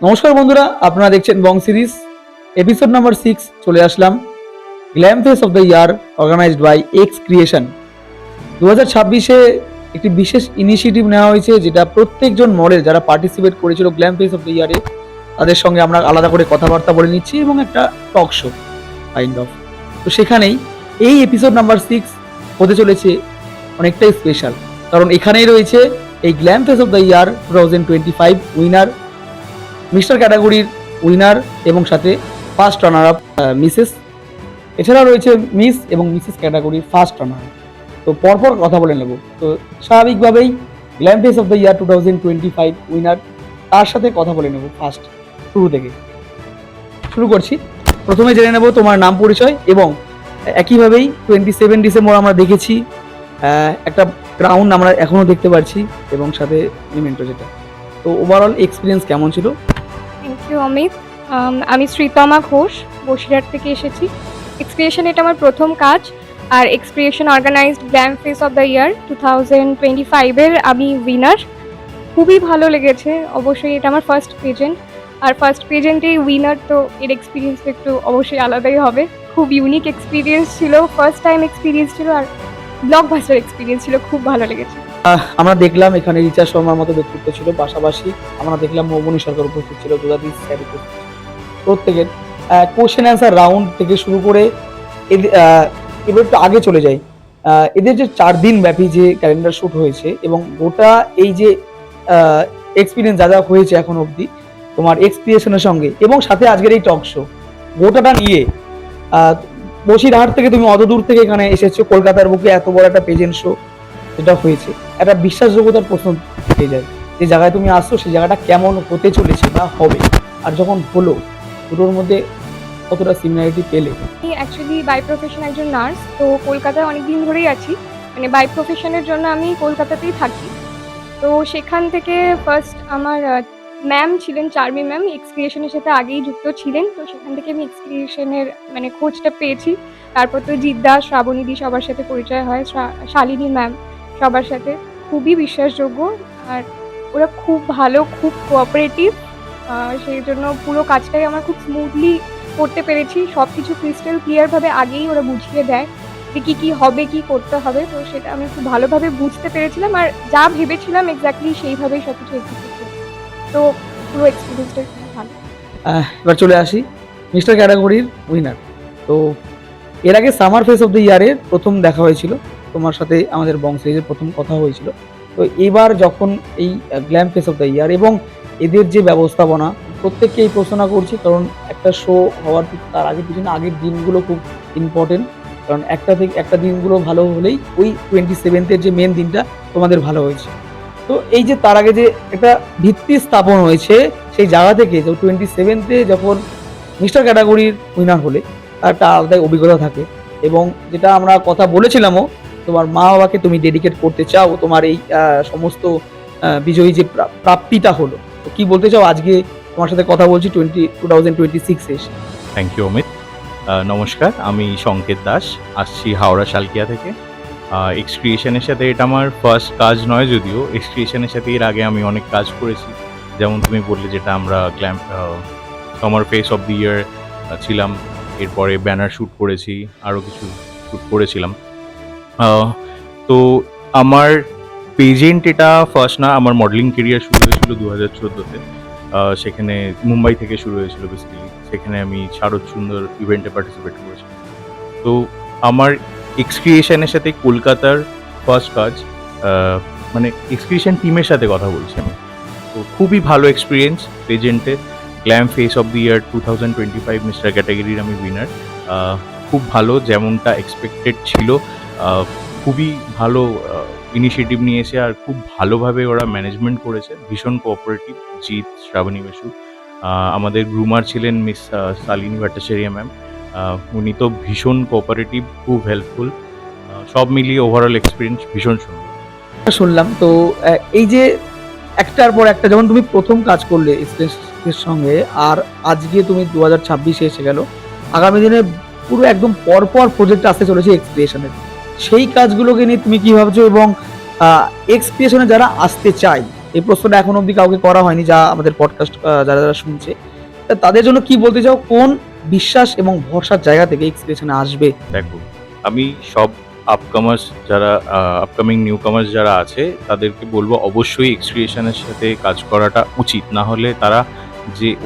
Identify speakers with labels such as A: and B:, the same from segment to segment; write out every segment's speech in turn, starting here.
A: নমস্কার বন্ধুরা, আপনারা দেখছেন বং সিরিজ এপিসোড নাম্বার 6 চলে আসলাম। Glam face of the year organised by x creation. 2026-এ একটি বিশেষ ইনিশিয়েটিভ নেওয়া হয়েছে, যেটা প্রত্যেকজন মডেল যারা পার্টিসিপেট করেছিল গ্ল্যাম ফেস অফ দ্য ইয়ারে তাদের সঙ্গে আমরা আলাদা করে কথাবার্তা বলে নিচ্ছি এবং একটা টক শো কাইন্ড অফ। তো সেখানেই এই এপিসোড নাম্বার 6 হতে চলেছে অনেকটাই স্পেশাল, কারণ এখানেই রয়েছে এই glam face of the year 2025 winner, mister ক্যাটাগরির উইনার এবং সাথে ফার্স্ট রানার আপ মিসেস। এছাড়াও রয়েছে মিস এবং মিসেস ক্যাটাগরির ফার্স্ট রানার। তো পরপর কথা বলে নেব। তো স্বাভাবিকভাবেই glam face of the year 2025 winner, তার সাথে কথা বলে নেব ফার্স্ট শুরু থেকে। শুরু করছি। প্রথমে জেনে নেব তোমার নাম পরিচয় এবং একইভাবেই 27 ডিসেম্বর আমরা দেখেছি একটা ক্রাউন আমরা এখনও দেখতে পাচ্ছি এবং সাথে মেমেন্টো যেটা। তো ওভারঅল এক্সপিরিয়েন্স কেমন ছিল?
B: Thank you Amit. আমি শ্রীতমা ঘোষ, বসিরহাট থেকে এসেছি। এক্সক্রিয়েশন এটা আমার প্রথম কাজ, আর x creation organised glam face of the year 2025-এর আমি উইনার। খুবই ভালো লেগেছে। অবশ্যই এটা আমার ফার্স্ট পেজেন্ট, আর ফার্স্ট পেজেন্টেই উইনার, তো এর এক্সপিরিয়েন্স একটু অবশ্যই আলাদাই হবে। খুব ইউনিক এক্সপিরিয়েন্স ছিল, ফার্স্ট টাইম এক্সপিরিয়েন্স ছিল, আর ব্লকবাস্টার এক্সপিরিয়েন্স ছিল। খুব ভালো লেগেছে।
A: আমরা দেখলাম এখানে রিচা শর্মার মতো ব্যক্তিত্ব ছিল, পাশাপাশি আমরা দেখলাম মৌবনী সরকার উপস্থিত ছিল, যুদাদি স্যার উপস্থিত ছিল। প্রত্যেকের কোশ্চেন অ্যান্সার রাউন্ড থেকে শুরু করে এবার একটু আগে চলে যাই। এদের যে 4 দিন ব্যাপী যে ক্যালেন্ডার শুট হয়েছে এবং গোটা এই যে এক্সপিরিয়েন্স যা যা হয়েছে এখন অবধি তোমার এক্সপিরিয়েশনের সঙ্গে এবং সাথে আজকের এই টক শো, গোটাটা নিয়ে বসিরহাট থেকে তুমি অত দূর থেকে এখানে এসেছো, কলকাতার বুকে এত বড় একটা পেজেন্ট শো যেটা হয়েছে, একটা বিশ্বাসযোগ্যতার প্রশ্ন থেকে যায়। যে জায়গায় তুমি আসছো সেই জায়গাটা কেমন হতে চলেছে বা হবে, আর যখন হলো দুটোর মধ্যে কতটা সিমিলারিটি পেলে?
B: আমি অ্যাকচুয়ালি বাই প্রফেশন একজন নার্স, তো কলকাতায় অনেক দিন ধরেই আছি। মানে বাই প্রফেশনের জন্য আমি কলকাতাতেই থাকি। তো সেখান থেকে ফার্স্ট আমার ম্যাম ছিলেন, চার্মি ম্যাম, এক্সক্রিয়েশনের সাথে আগেই যুক্ত ছিলেন। তো সেখান থেকে আমি এক্সক্রিয়েশনের মানে খোঁজটা পেয়েছি। তারপর তো জিদ্দা, শ্রাবণী দি সবার সাথে পরিচয় হয়, শালিনী ম্যাম সবার সাথে। খুবই বিশ্বাসযোগ্য, আর ওরা খুব ভালো, খুব কোঅপারেটিভ। সেই জন্য পুরো কাজটাই আমার খুব স্মুথলি করতে পেরেছি। সব কিছু ক্রিস্টাল ক্লিয়ারভাবে আগেই ওরা বুঝিয়ে দেয় যে কী কী হবে, কী করতে হবে। তো সেটা আমি খুব ভালোভাবে বুঝতে পেরেছিলাম, আর যা ভেবেছিলাম এক্স্যাক্টলি সেইভাবেই সব কিছু এক্সিকিউট করেছি। তো পুরো এক্সপিরিয়েন্সটা খুব ভালো।
A: এবার চলে আসি মিস্টার ক্যাটাগরির উইনার। তো এর আগে সামার ফেস অফ দ্য ইয়ারের প্রথম দেখা হয়েছিল তোমার সাথে, আমাদের বং সিরিজের প্রথম কথা হয়েছিল। তো এবার যখন এই গ্ল্যাম ফেস অফ দ্য ইয়ার এবং এদের যে ব্যবস্থাপনা, প্রত্যেককে এই প্রশ্নটা করছি, কারণ একটা শো হওয়ার তার আগে পিছনে আগের দিনগুলো খুব ইম্পর্টেন্ট। কারণ একটা দিনগুলো ভালো হলেই ওই 27-এর যে মেন দিনটা তোমাদের ভালো হয়েছে। তো এই যে তার আগে যে একটা ভিত্তি স্থাপন হয়েছে, সেই জায়গা থেকে যে 27-এ যখন মিস্টার ক্যাটাগরির উইনার হলে তার একটা আলাদাই অভিজ্ঞতা থাকে। এবং যেটা আমরা কথা বলেছিলামও, তোমার মা বাবাকে তুমি ডেডিকেট করতে চাও তোমার এই সমস্ত বিজয়ী যে প্রাপ্তিটা হলো। তো কি বলতে চাও আজকে তোমার সাথে কথা বলছি 2026-এ এসে?
C: Thank you Amit. নমস্কার, আমি সংকেত দাস, আসছি হাওড়া শালকিয়া থেকে। এক্সক্রিয়েশনের সাথে এটা আমার ফার্স্ট কাজ নয়, যদিও এক্সক্রিয়েশনের সাথে এর আগে আমি অনেক কাজ করেছি। যেমন তুমি বললে, যেটা আমরা সামার ফেস অফ দি ইয়ার ছিলাম, এরপরে ব্যানার শ্যুট করেছি, আরও কিছু শ্যুট করেছিলাম। তো আমার পেজেন্ট এটা ফার্স্ট না, আমার মডেলিং কেরিয়ার শুরু হয়েছিল 2014-তে। সেখানে মুম্বাই থেকে শুরু হয়েছিল বেসিক্যালি। সেখানে আমি শারদ সুন্দর ইভেন্টে পার্টিসিপেট করেছিলাম। তো আমার এক্সক্রিয়েশনের সাথে কলকাতার ফার্স্ট কাজ, মানে এক্সক্রিয়েশন টিমের সাথে কথা বলছি আমি। তো খুবই ভালো এক্সপিরিয়েন্স পেজেন্টে। Glam face of the year 2025 mister ক্যাটাগরির আমি উইনার। খুব ভালো, যেমনটা এক্সপেক্টেড ছিল। খুবই ভালো ইনিশিয়েটিভ নিয়েছে, আর খুব ভালোভাবে ওরা ম্যানেজমেন্ট করেছে। ভীষণ কোঅপারেটিভ জিৎ, শ্রাবণী বসু। আমাদের গ্রুমার ছিলেন মিস শালিনী ভট্টাচার্য ম্যাম। উনি তো ভীষণ কোঅপারেটিভ, খুব হেল্পফুল। সব মিলিয়ে ওভারঅল এক্সপিরিয়েন্স ভীষণ সুন্দর।
A: শুনলাম তো এই যে একটার পর একটা যখন তুমি প্রথম কাজ করলে এক্সপ্রেসের সঙ্গে, আর আজকে তুমি 2026-এ এসে গেল, আগামী দিনে পুরো একদম পরপর প্রজেক্ট আসতে চলেছে এক্সপ্রেশনের, সেই কাজগুলোকে নিয়ে তুমি কি ভাবছো? এবং এক্সপ্রেশনে যারা আসতে চায় এই প্রশ্নটা এখন অবধি কাউকে করা হয়নি, যা আমাদের পডকাস্ট যারা যারা শুনছে। তা তাদের জন্য কি বলতে চাও, কোন বিশ্বাস এবং ভরসার জায়গা থেকে এক্সক্রিয়েশনে আসবে?
C: দেখো, আমি সব আপকামিং নিউ কামার্স যারা আছে তাদেরকে বলবো অবশ্যই এক্সক্রিয়েশনের সাথে কাজ করাটা উচিত। না হলে তারা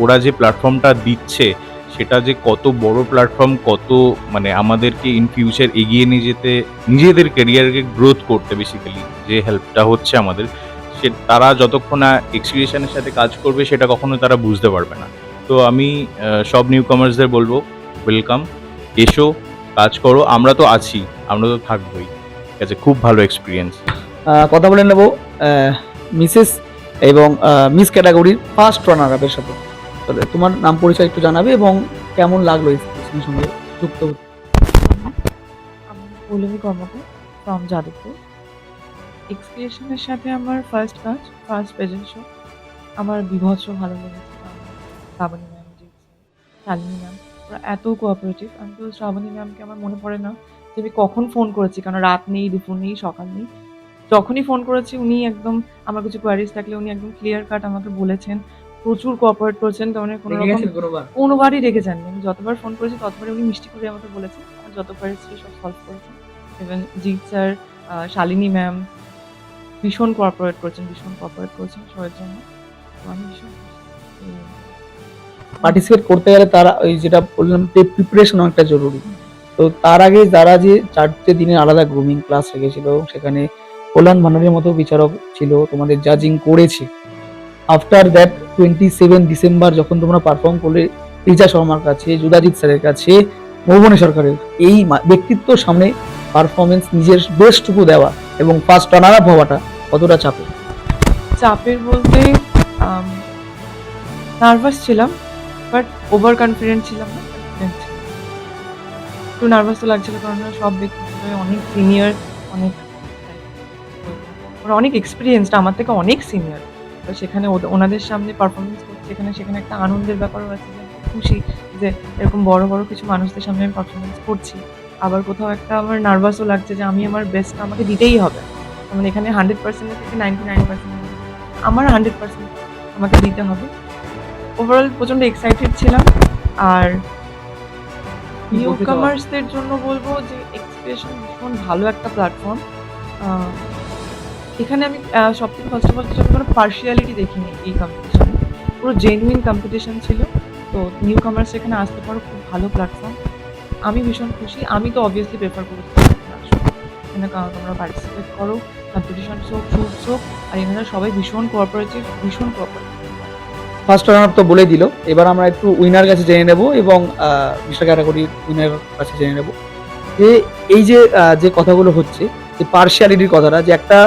C: ওরা যে প্ল্যাটফর্মটা দিচ্ছে সেটা যে কত বড় প্ল্যাটফর্ম, কত মানে আমাদেরকে ইন ফিউচার এগিয়ে নিয়ে যেতে, নিজেদের ক্যারিয়ারকে গ্রোথ করতে বেসিক্যালি যে হেল্পটা হচ্ছে আমাদের, তারা যতক্ষণ না এক্সক্রিয়েশনের সাথে কাজ করবে সেটা কখনো তারা বুঝতে পারবে না। তো আমি সব নিউ কামার্সদের বলবো, ওয়েলকাম, এসো, কাজ করো, আমরা তো আছি, আমরা তো থাকবোই। ঠিক আছে, খুব ভালো এক্সপিরিয়েন্স।
A: কথা বলে নেব মিসেস এবং মিস ক্যাটাগরির ফার্স্ট রানার আপের সাথে। তাহলে তোমার নাম পরিচয় একটু জানাবে এবং কেমন লাগলো এক্সক্রিয়েশনের সঙ্গে যুক্ত হতে?
D: আমি পৌলমী কর্মকার ফ্রম যাদবপুর। এক্সক্রিয়েশনের সাথে আমার ফার্স্ট কাজ, ফার্স্ট প্রেজেন্ট শো আমার বিভৎস ভালো লেগেছে। Shraboni ma'am, Jeet sir, Shalini ma'am, ওরা এত কোঅপারেটিভ। আমি তো শ্রাবণী ম্যামকে আমার মনে পড়ে না যে আমি কখন ফোন করেছি, কারণ রাত নেই, দুপুর নেই, সকাল নেই, যখনই ফোন করেছি উনি একদম আমার কিছু কোয়ারিজ থাকলে উনি একদম ক্লিয়ার কাট আমাকে বলেছেন, প্রচুর কোঅপারেট করেছেন। তার মানে কোনো রকম কোনোবারই রেখে যাননি। আমি যতবার ফোন করেছি ততবারই উনি মিষ্টি করে আমাকে বলেছেন, আমার যত কোয়ারিজ ছিল সব সলভ করেছেন। Even Jeet sir, Shalini ma'am ভীষণ কোঅপারেট করেছেন সবার জন্য। তো আমি ভীষণ
A: পার্টিসিপেট করতে গেলে তারা ওই যেটা বললাম, প্রিপারেশন অনেকটা জরুরি। তো তার আগে যারা যে 4টে দিনের আলাদা গ্রুমিং ক্লাস রেখেছিল, সেখানে কল্যাণ ভান্ডারের মতো বিচারক ছিল, তোমাদের জাজিং করেছে। আফটার দ্যাট 27 ডিসেম্বর যখন তোমরা পারফর্ম করলে রিচা শর্মার কাছে, যুদাজিৎ স্যারের কাছে, ভুবনে সরকারের, এই ব্যক্তিত্বর সামনে পারফরমেন্স নিজের বেস্টটুকু দেওয়া এবং ফার্স্ট রানার আপ হওয়াটা কতটা চাপের?
D: চাপের বলতে নার্ভাস ছিলাম, বাট ওভার কনফিডেন্ট ছিলাম না, confident ছিলাম। একটু নার্ভাস তো লাগছিল, কারণ ওরা সব ব্যক্তিত্বে অনেক সিনিয়র, অনেক ওরা অনেক এক্সপিরিয়েন্সড, আমার থেকে অনেক সিনিয়র। তো সেখানে ওনাদের সামনে পারফরমেন্স করছি, সেখানে একটা আনন্দের ব্যাপারও আছে যে আমি খুশি যে এরকম বড় বড় কিছু মানুষদের সামনে আমি পারফরমেন্স করছি। আবার কোথাও একটা আমার নার্ভাসও লাগছে যে আমি আমার বেস্টটা আমাকে দিতেই হবে। যেমন এখানে 100% থেকে 99% আমার 100% আমাকে দিতে হবে। ওভারঅল প্রচণ্ড এক্সাইটেড ছিলাম। আর নিউ কামার্সদের জন্য বলবো যে এক্সপ্রেশন ভীষণ ভালো একটা প্ল্যাটফর্ম। এখানে আমি সব থেকে ফার্স্ট অফ অল কিছু কোনো পার্শিয়ালিটি দেখিনি এই কম্পিটিশনে, পুরো জেনুইন কম্পিটিশন ছিল। তো নিউ কামার্স এখানে আসতে পারো, খুব ভালো প্ল্যাটফর্ম, আমি ভীষণ খুশি। আমি তো অবভিয়াসলি প্রেফার করি এখানে তোমরা পার্টিসিপেট করো, কম্পিটিশন হোক, শুটস হোক। আর এখানে সবাই ভীষণ কোঅপারেটিভ।
A: ফার্স্ট রানার আপ তো বলেই দিল, এবার আমরা একটু উইনার কাছে জেনে নেব এবং মিস্টার ক্যাটাগরির উইনার কাছে জেনে নেব যে এই যে কথাগুলো হচ্ছে, যে পার্শিয়ালিটির কথাটা, যে একটা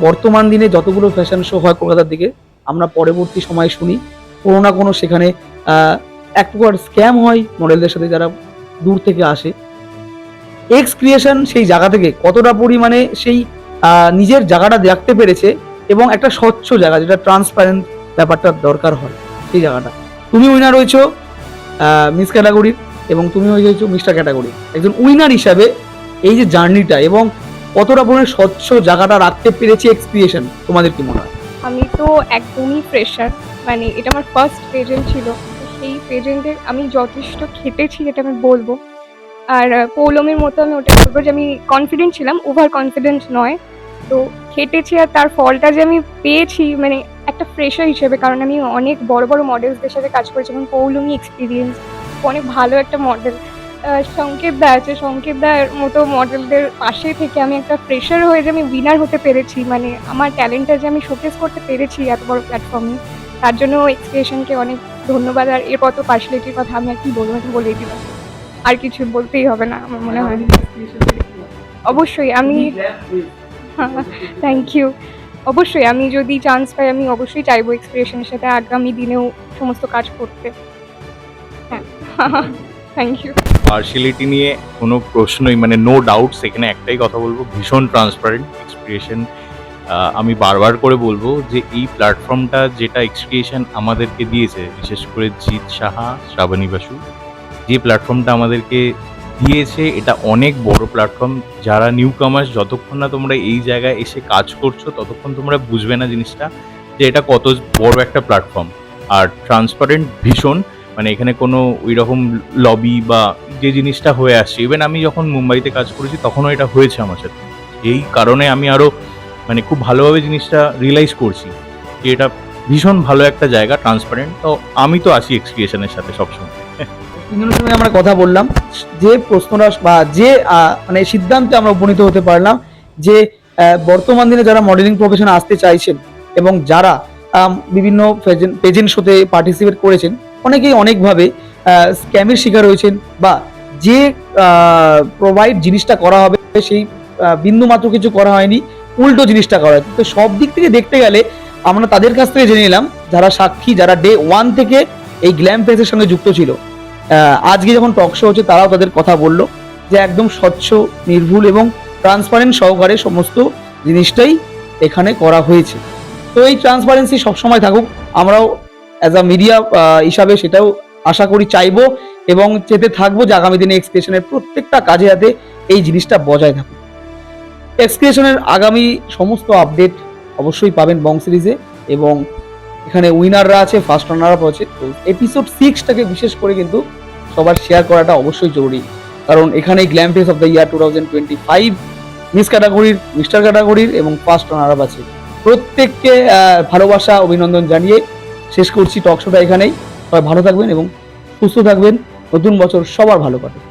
A: বর্তমান দিনে যতগুলো ফ্যাশন শো হয় কলকাতার দিকে, আমরা পরবর্তী সময় শুনি কোনো না কোনো সেখানে এক প্রকার স্ক্যাম হয় মডেলদের সাথে যারা দূর থেকে আসে। এক্স ক্রিয়েশন সেই জায়গা থেকে কতটা পরিমাণে সেই নিজের জায়গাটা দেখতে পেরেছে এবং একটা স্বচ্ছ জায়গা, যেটা ট্রান্সপারেন্ট ব্যাপারটা দরকার হয়, সেই জায়গাটা। তুমি উইনার হয়েছো মিস ক্যাটাগরির এবং তুমি হয়েছো মিস্টার ক্যাটাগরির। একজন উইনার হিসাবে এই যে জার্নিটা এবং কতটা পরিমাণে স্বচ্ছ জায়গাটা রাখতে পেরেছে এক্স ক্রিয়েশন, তোমাদের কি মনে হয়?
B: আমি তো একদমই ফ্রেশার, মানে এটা আমার ফার্স্ট পেজেন্ট ছিল। তো সেই পেজেন্টে আমি যথেষ্ট খেটেছি, এটা আমি বলবো। আর পৌলমীর মতো আমি ওটা বলবো যে আমি কনফিডেন্ট ছিলাম, ওভার কনফিডেন্ট নয়। তো খেটেছি, আর তার ফলটা যে আমি পেয়েছি মানে একটা ফ্রেশার হিসেবে, কারণ আমি অনেক বড় বড় মডেলসদের সাথে কাজ করেছি, যেমন পৌলমী এক্সপিরিয়েন্স, অনেক ভালো একটা মডেল। সংকেত দা আছে, সংকেত দার মতো মডেলদের পাশে থেকে আমি একটা ফ্রেশার হয়ে যে আমি উইনার হতে পেরেছি, মানে আমার ট্যালেন্টটা যে আমি শোকেস করতে পেরেছি এত বড় প্ল্যাটফর্মে, তার জন্য এক্সপ্রেশনকে অনেক ধন্যবাদ। আর এরপর তো পার্সোনালিটির কথা আমি আর কি বলবো, আমি বলেই দিলাম, আর কিছু বলতেই হবে না আমার মনে হয়। অবশ্যই আমি থ্যাংক ইউ। অবশ্যই আমি যদি চান্স পাই আমি অবশ্যই চাইবো এক্সপ্রেশনের সাথে আগামী দিনেও সমস্ত কাজ করতে। হ্যাঁ, থ্যাংক ইউ।
C: পার্শিয়ালিটি নিয়ে কোনো প্রশ্নই, মানে নো ডাউট, সেখানে একটাই কথা বলবো, ভীষণ ট্রান্সপারেন্ট এক্সক্রিয়েশন। আমি বারবার করে বলবো যে এই প্ল্যাটফর্মটা যেটা এক্সক্রিয়েশন আমাদেরকে দিয়েছে, বিশেষ করে জিৎ সাহা, শ্রাবণী বাসু, যে প্ল্যাটফর্মটা আমাদেরকে দিয়েছে, এটা অনেক বড় প্ল্যাটফর্ম। যারা নিউ কামার্স, যতক্ষণ না তোমরা এই জায়গায় এসে কাজ করছো ততক্ষণ তোমরা বুঝবে না জিনিসটা, যে যে এটা কত বড় একটা প্ল্যাটফর্ম। আর ট্রান্সপারেন্ট ভীষণ, মানে এখানে কোনো ওই রকম লবি বা যে জিনিসটা হয়ে আসছে, ইভেন আমি যখন মুম্বাইতে কাজ করেছি তখনও এটা হয়েছে আমার সাথে। এই কারণে আমি আরও মানে খুব ভালোভাবে জিনিসটা রিয়েলাইজ করছি যে এটা ভীষণ ভালো একটা জায়গা, ট্রান্সপারেন্ট। তো আমি তো আছি এক্স ক্রিয়েশনের সাথে সবসময়।
A: তিনজনের সঙ্গে আমরা কথা বললাম, যে প্রশ্নটা বা যে মানে সিদ্ধান্তে আমরা উপনীত হতে পারলাম যে বর্তমান দিনে যারা মডেলিং প্রফেশনে আসতে চাইছেন এবং যারা বিভিন্ন পেজেন্ট শোতে পার্টিসিপেট করেছেন, অনেকেই অনেকভাবে স্ক্যামের শিকার হয়েছেন, বা যে প্রোভাইড জিনিসটা করা হবে সেই বিন্দু মাত্র কিছু করা হয়নি, উল্টো জিনিসটা করা হয়েছে। তো সব দিক থেকে দেখতে গেলে আমরা তাদের কাছ থেকে জেনে নিলাম যারা সাক্ষী, যারা ডে 1 থেকে এই গ্ল্যাম ফেসের সঙ্গে যুক্ত ছিল। আজকে যখন টক শো হচ্ছে তারাও তাদের কথা বললো যে একদম স্বচ্ছ, নির্ভুল এবং ট্রান্সপারেন্ট সহকারে সমস্ত জিনিসটাই এখানে করা হয়েছে। তো এই ট্রান্সপারেন্সি সবসময় থাকুক, আমরাও অ্যাজ আ মিডিয়া হিসাবে সেটাও আশা করি, চাইবো এবং চেতে থাকবো যে আগামী দিনে এক্সক্রিয়েশনের প্রত্যেকটা কাজে যাতে এই জিনিসটা বজায় থাকুক। এক্সক্রিয়েশনের আগামী সমস্ত আপডেট অবশ্যই পাবেন বং সিরিজে, এবং এখানে উইনাররা আছে, ফার্স্ট রানার আপ আছে। তো এপিসোড 6টাকে বিশেষ করে কিন্তু সবার শেয়ার করাটা অবশ্যই জরুরি, কারণ এখানে glam face of the year 2025 miss ক্যাটাগরির, মিস্টার ক্যাটাগরির এবং ফার্স্ট রানার আপ আছে। প্রত্যেককে ভালোবাসা, অভিনন্দন জানিয়ে শেষ করছি টক শোটা এখানেই। সবাই ভালো থাকবেন এবং সুস্থ থাকবেন, নতুন বছর সবার ভালো কাটুক।